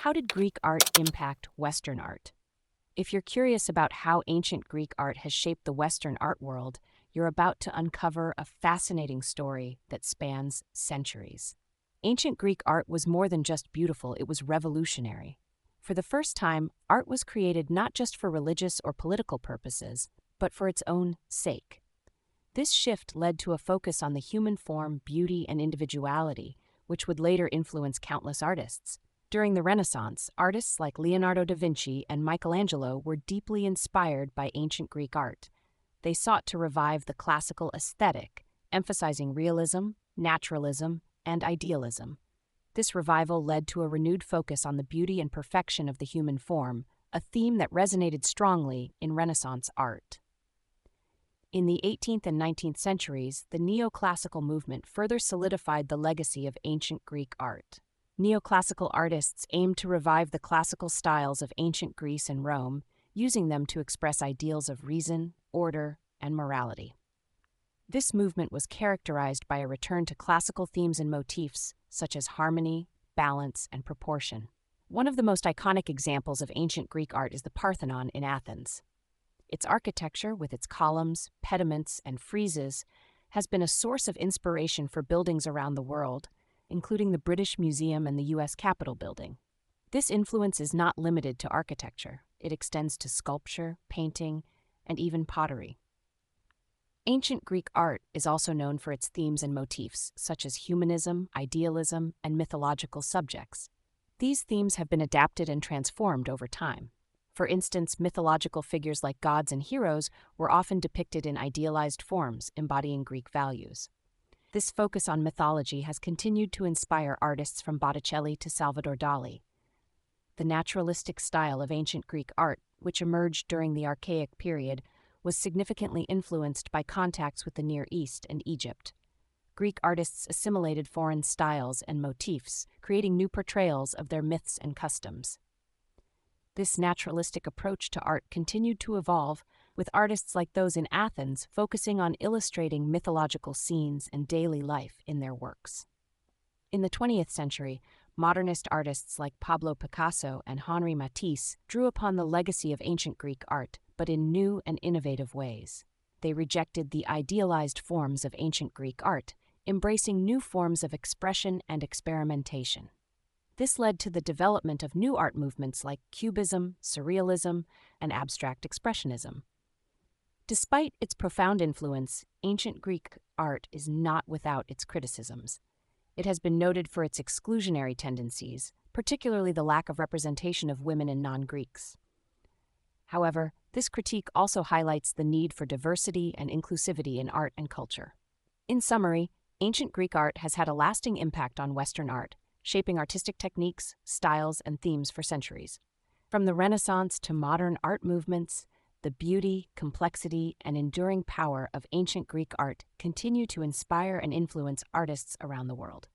How did Greek art impact Western art? If you're curious about how ancient Greek art has shaped the Western art world, you're about to uncover a fascinating story that spans centuries. Ancient Greek art was more than just beautiful, it was revolutionary. For the first time, art was created not just for religious or political purposes, but for its own sake. This shift led to a focus on the human form, beauty, and individuality, which would later influence countless artists. During the Renaissance, artists like Leonardo da Vinci and Michelangelo were deeply inspired by ancient Greek art. They sought to revive the classical aesthetic, emphasizing realism, naturalism, and idealism. This revival led to a renewed focus on the beauty and perfection of the human form, a theme that resonated strongly in Renaissance art. In the 18th and 19th centuries, the neoclassical movement further solidified the legacy of ancient Greek art. Neoclassical artists aimed to revive the classical styles of ancient Greece and Rome, using them to express ideals of reason, order, and morality. This movement was characterized by a return to classical themes and motifs such as harmony, balance, and proportion. One of the most iconic examples of ancient Greek art is the Parthenon in Athens. Its architecture, with its columns, pediments, and friezes, has been a source of inspiration for buildings around the world, including the British Museum and the U.S. Capitol building. This influence is not limited to architecture. It extends to sculpture, painting, and even pottery. Ancient Greek art is also known for its themes and motifs, such as humanism, idealism, and mythological subjects. These themes have been adapted and transformed over time. For instance, mythological figures like gods and heroes were often depicted in idealized forms, embodying Greek values. This focus on mythology has continued to inspire artists from Botticelli to Salvador Dali. The naturalistic style of ancient Greek art, which emerged during the Archaic period, was significantly influenced by contacts with the Near East and Egypt. Greek artists assimilated foreign styles and motifs, creating new portrayals of their myths and customs. This naturalistic approach to art continued to evolve, with artists like those in Athens focusing on illustrating mythological scenes and daily life in their works. In the 20th century, modernist artists like Pablo Picasso and Henri Matisse drew upon the legacy of ancient Greek art, but in new and innovative ways. They rejected the idealized forms of ancient Greek art, embracing new forms of expression and experimentation. This led to the development of new art movements like Cubism, Surrealism, and Abstract Expressionism. Despite its profound influence, ancient Greek art is not without its criticisms. It has been noted for its exclusionary tendencies, particularly the lack of representation of women and non-Greeks. However, this critique also highlights the need for diversity and inclusivity in art and culture. In summary, ancient Greek art has had a lasting impact on Western art, shaping artistic techniques, styles, and themes for centuries. From the Renaissance to modern art movements, the beauty, complexity, and enduring power of ancient Greek art continue to inspire and influence artists around the world.